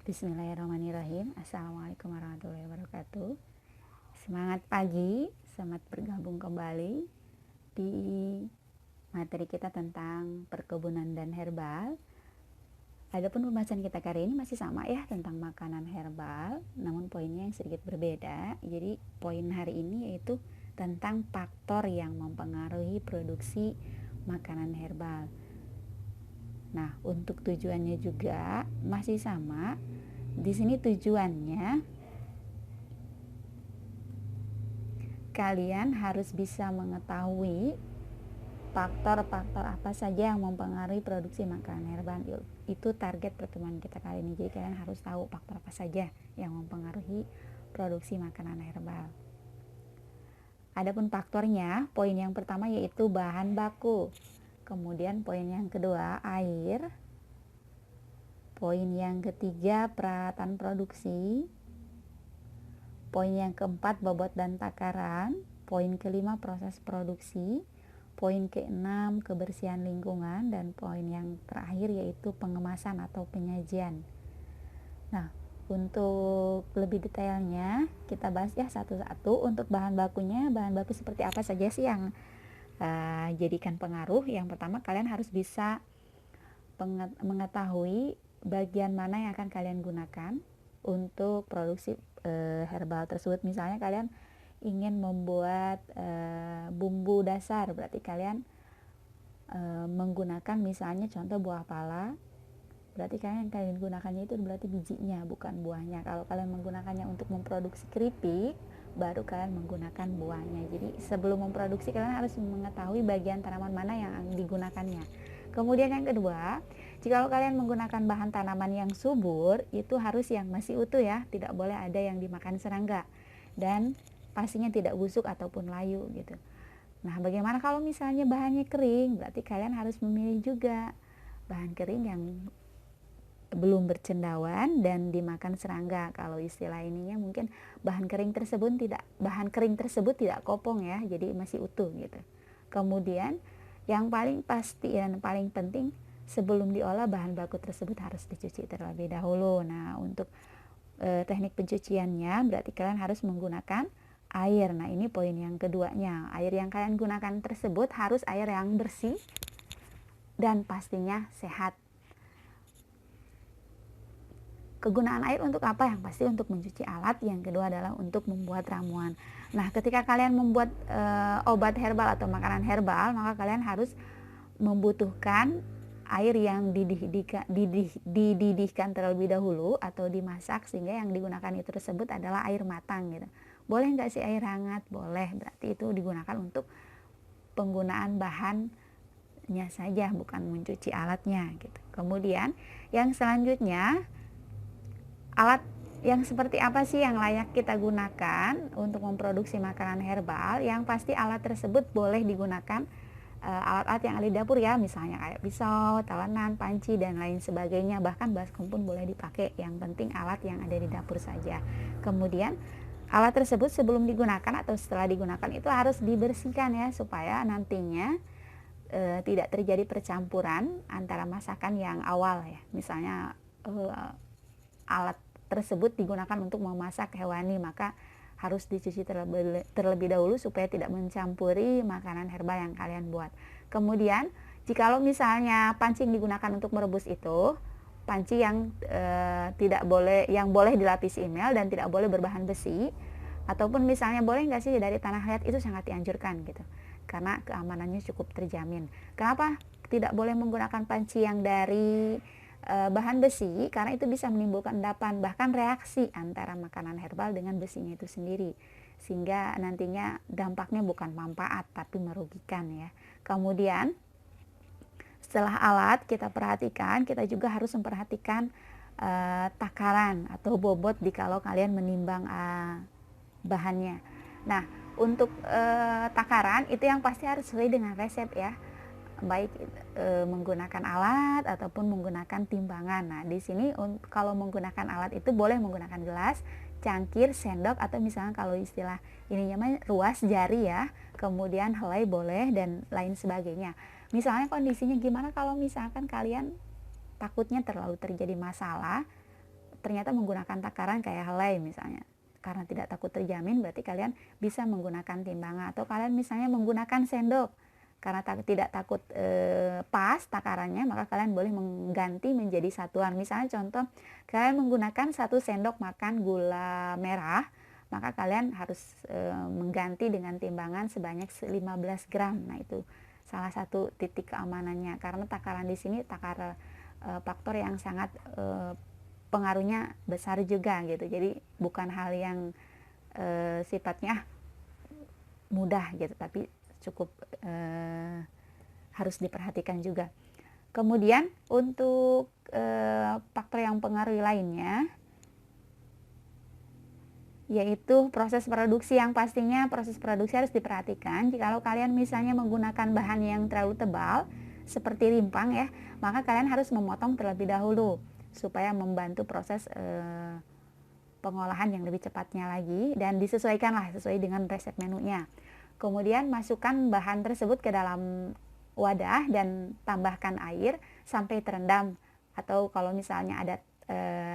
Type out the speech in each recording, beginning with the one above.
Bismillahirrahmanirrahim. Assalamualaikum warahmatullahi wabarakatuh. Semangat pagi, selamat bergabung kembali di materi kita tentang perkebunan dan herbal. Adapun pembahasan kita kali ini masih sama ya, tentang makanan herbal, namun poinnya yang sedikit berbeda. Jadi poin hari ini yaitu tentang faktor yang mempengaruhi produksi makanan herbal. Nah, untuk tujuannya juga masih sama. Di sini tujuannya kalian harus bisa mengetahui faktor-faktor apa saja yang mempengaruhi produksi makanan herbal. Itu target pertemuan kita kali ini. Jadi kalian harus tahu faktor apa saja yang mempengaruhi produksi makanan herbal. Adapun faktornya, poin yang pertama yaitu bahan baku. Kemudian poin yang kedua, air. Poin yang ketiga, peralatan produksi. Poin yang keempat, bobot dan takaran. Poin kelima, proses produksi. Poin keenam, kebersihan lingkungan. Dan poin yang terakhir yaitu pengemasan atau penyajian. Nah, untuk lebih detailnya kita bahas ya satu-satu. Untuk bahan bakunya, bahan baku seperti apa saja sih yang jadikan pengaruh. Yang pertama, kalian harus bisa mengetahui bagian mana yang akan kalian gunakan untuk produksi herbal tersebut. Misalnya kalian ingin membuat bumbu dasar, berarti kalian menggunakan misalnya contoh buah pala, berarti kalian gunakannya itu berarti bijinya, bukan buahnya. Kalau kalian menggunakannya untuk memproduksi keripik, baru kalian menggunakan buahnya. Jadi sebelum memproduksi kalian harus mengetahui bagian tanaman mana yang digunakannya. Kemudian yang kedua, jika kalian menggunakan bahan tanaman yang subur, itu harus yang masih utuh ya, tidak boleh ada yang dimakan serangga, dan pastinya tidak busuk ataupun layu gitu. Nah, bagaimana kalau misalnya bahannya kering? Berarti kalian harus memilih juga bahan kering yang belum bercendawan dan dimakan serangga. Kalau istilah ininya mungkin bahan kering tersebut tidak kopong ya, jadi masih utuh gitu. Kemudian yang paling pasti dan paling penting, sebelum diolah bahan baku tersebut harus dicuci terlebih dahulu. Nah, untuk teknik pencuciannya berarti kalian harus menggunakan air. Nah, ini poin yang keduanya. Air yang kalian gunakan tersebut harus air yang bersih dan pastinya sehat. Kegunaan air untuk apa? Yang pasti untuk mencuci alat. Yang kedua adalah untuk membuat ramuan. Nah, ketika kalian membuat obat herbal atau makanan herbal, maka kalian harus membutuhkan air yang dididihkan terlebih dahulu atau dimasak, sehingga yang digunakan itu tersebut adalah air matang gitu. Boleh nggak sih air hangat? Boleh, berarti itu digunakan untuk penggunaan bahannya saja, bukan mencuci alatnya gitu. Kemudian yang selanjutnya, alat yang seperti apa sih yang layak kita gunakan untuk memproduksi makanan herbal? Yang pasti alat tersebut boleh digunakan alat-alat yang ada di dapur ya, misalnya kayak pisau, talenan, panci, dan lain sebagainya. Bahkan baskom pun boleh dipakai, yang penting alat yang ada di dapur saja. Kemudian alat tersebut sebelum digunakan atau setelah digunakan itu harus dibersihkan ya, supaya nantinya tidak terjadi percampuran antara masakan yang awal ya. Misalnya alat tersebut digunakan untuk memasak hewani, maka harus dicuci terlebih dahulu supaya tidak mencampuri makanan herbal yang kalian buat. Kemudian, jikalau misalnya panci yang digunakan untuk merebus itu panci yang yang boleh dilapisi email dan tidak boleh berbahan besi, ataupun misalnya boleh nggak sih dari tanah liat, itu sangat dianjurkan gitu, karena keamanannya cukup terjamin. Kenapa tidak boleh menggunakan panci yang dari bahan besi? Karena itu bisa menimbulkan endapan, bahkan reaksi antara makanan herbal dengan besinya itu sendiri, sehingga nantinya dampaknya bukan manfaat tapi merugikan ya. Kemudian setelah alat kita perhatikan, kita juga harus memperhatikan takaran atau bobot jikalau kalian menimbang bahannya. Nah, untuk takaran itu yang pasti harus sesuai dengan resep ya, baik menggunakan alat ataupun menggunakan timbangan. Nah, di sini kalau menggunakan alat itu boleh menggunakan gelas, cangkir, sendok, atau misalnya kalau istilah ininya ruas jari ya, kemudian helai boleh, dan lain sebagainya. Misalnya kondisinya gimana kalau misalkan kalian takutnya terlalu terjadi masalah ternyata menggunakan takaran kayak helai misalnya, karena tidak takut terjamin, berarti kalian bisa menggunakan timbangan. Atau kalian misalnya menggunakan sendok, karena tidak takut pas takarannya, maka kalian boleh mengganti menjadi satuan. Misalnya contoh, kalian menggunakan 1 sendok makan gula merah, maka kalian harus mengganti dengan timbangan sebanyak 15 gram. Nah, itu salah satu titik keamanannya, karena takaran di sini faktor yang sangat pengaruhnya besar juga gitu. Jadi bukan hal yang sifatnya mudah gitu, tapi cukup harus diperhatikan juga. Kemudian untuk faktor yang pengaruh lainnya yaitu proses produksi, yang pastinya proses produksi harus diperhatikan. Jikalau kalian misalnya menggunakan bahan yang terlalu tebal seperti rimpang ya, maka kalian harus memotong terlebih dahulu supaya membantu proses pengolahan yang lebih cepatnya lagi, dan disesuaikanlah sesuai dengan resep menunya. Kemudian masukkan bahan tersebut ke dalam wadah dan tambahkan air sampai terendam, atau kalau misalnya ada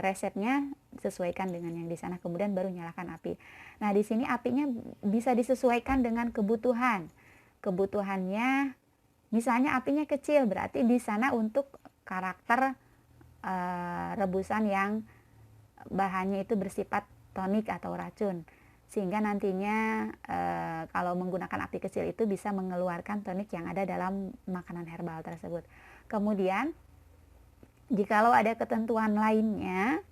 resepnya sesuaikan dengan yang di sana, kemudian baru nyalakan api. Nah, di sini apinya bisa disesuaikan dengan kebutuhannya. Misalnya apinya kecil, berarti di sana untuk karakter rebusan yang bahannya itu bersifat tonik atau racun, sehingga nantinya kalau menggunakan api kecil itu bisa mengeluarkan tonik yang ada dalam makanan herbal tersebut. Kemudian jikalau ada ketentuan lainnya,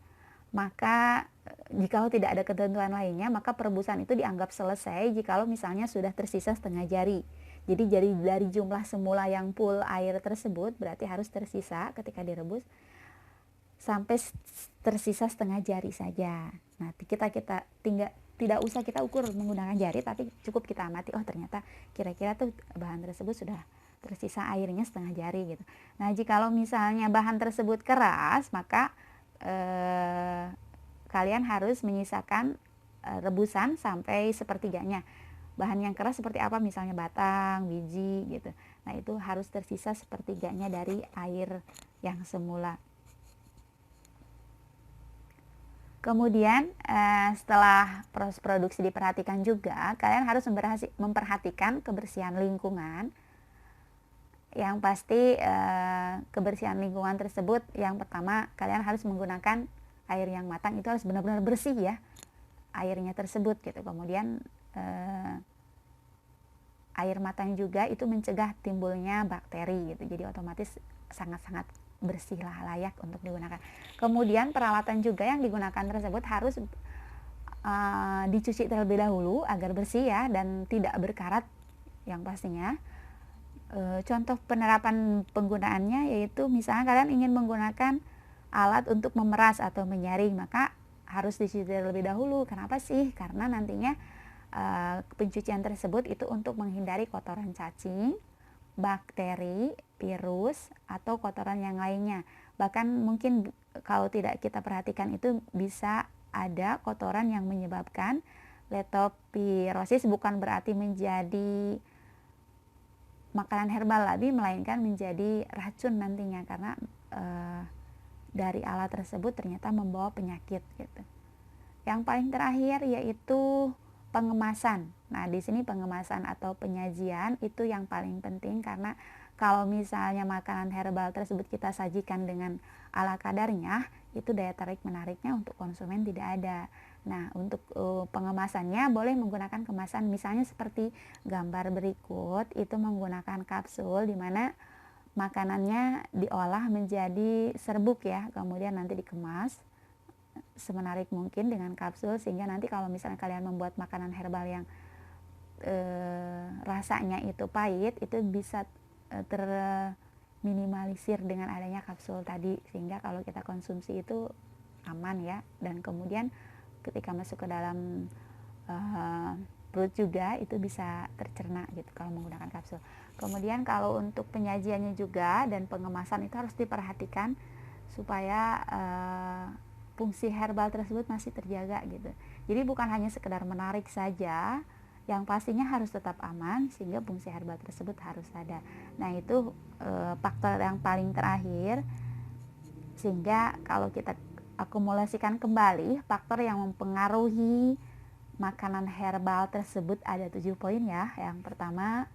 maka jikalau tidak ada ketentuan lainnya, maka perebusan itu dianggap selesai jikalau misalnya sudah tersisa setengah jari. Jadi dari jumlah semula yang full air tersebut, berarti harus tersisa ketika direbus sampai tersisa setengah jari saja. Nah, kita tidak usah kita ukur menggunakan jari, tapi cukup kita amati, oh ternyata kira-kira tuh bahan tersebut sudah tersisa airnya setengah jari gitu. Nah, jikalau misalnya bahan tersebut keras, maka kalian harus menyisakan rebusan sampai sepertiganya. Bahan yang keras seperti apa, misalnya batang, biji gitu. Nah, itu harus tersisa sepertiganya dari air yang semula. Kemudian setelah proses produksi diperhatikan juga, kalian harus memperhatikan kebersihan lingkungan. Yang pasti kebersihan lingkungan tersebut, yang pertama kalian harus menggunakan air yang matang, itu harus benar-benar bersih ya airnya tersebut gitu. Kemudian air matang juga itu mencegah timbulnya bakteri gitu, jadi otomatis sangat-sangat bersih lah, layak untuk digunakan. Kemudian peralatan juga yang digunakan tersebut harus dicuci terlebih dahulu agar bersih ya dan tidak berkarat yang pastinya. Contoh penerapan penggunaannya yaitu misalnya kalian ingin menggunakan alat untuk memeras atau menyaring, maka harus dicuci terlebih dahulu. Kenapa sih? Karena nantinya pencucian tersebut itu untuk menghindari kotoran cacing, bakteri, virus, atau kotoran yang lainnya. Bahkan mungkin kalau tidak kita perhatikan itu bisa ada kotoran yang menyebabkan leptospirosis, bukan berarti menjadi makanan herbal lagi, melainkan menjadi racun nantinya karena dari alat tersebut ternyata membawa penyakit gitu. Yang paling terakhir yaitu pengemasan. Nah, di sini pengemasan atau penyajian itu yang paling penting, karena kalau misalnya makanan herbal tersebut kita sajikan dengan ala kadarnya, itu daya tarik menariknya untuk konsumen tidak ada. Nah, untuk pengemasannya boleh menggunakan kemasan misalnya seperti gambar berikut, itu menggunakan kapsul di mana makanannya diolah menjadi serbuk ya, kemudian nanti dikemas semenarik mungkin dengan kapsul, sehingga nanti kalau misalnya kalian membuat makanan herbal yang rasanya itu pahit, itu bisa terminimalisir dengan adanya kapsul tadi, sehingga kalau kita konsumsi itu aman ya. Dan kemudian ketika masuk ke dalam perut juga itu bisa tercerna gitu kalau menggunakan kapsul. Kemudian kalau untuk penyajiannya juga dan pengemasan itu harus diperhatikan supaya fungsi herbal tersebut masih terjaga gitu. Jadi bukan hanya sekedar menarik saja, yang pastinya harus tetap aman sehingga fungsi herbal tersebut harus ada. Nah, itu faktor yang paling terakhir, sehingga kalau kita akumulasikan kembali faktor yang mempengaruhi makanan herbal tersebut ada 7 poin ya. Yang pertama,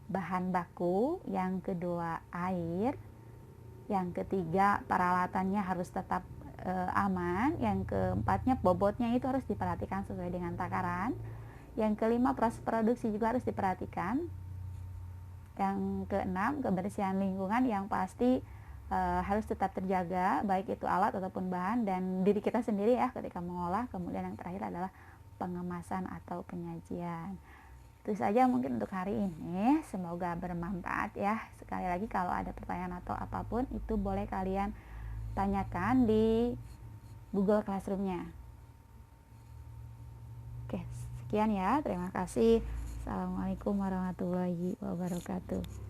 bahan baku. Yang kedua, air. Yang ketiga, peralatannya harus tetap aman. Yang keempatnya, bobotnya itu harus diperhatikan sesuai dengan takaran. Yang kelima, proses produksi juga harus diperhatikan. Yang keenam, kebersihan lingkungan yang pasti harus tetap terjaga, baik itu alat ataupun bahan dan diri kita sendiri ya ketika mengolah. Kemudian yang terakhir adalah pengemasan atau penyajian. Itu saja mungkin untuk hari ini, semoga bermanfaat ya. Sekali lagi kalau ada pertanyaan atau apapun itu boleh kalian tanyakan di Google Classroom-nya. Oke, sekian ya, terima kasih. Assalamualaikum warahmatullahi wabarakatuh.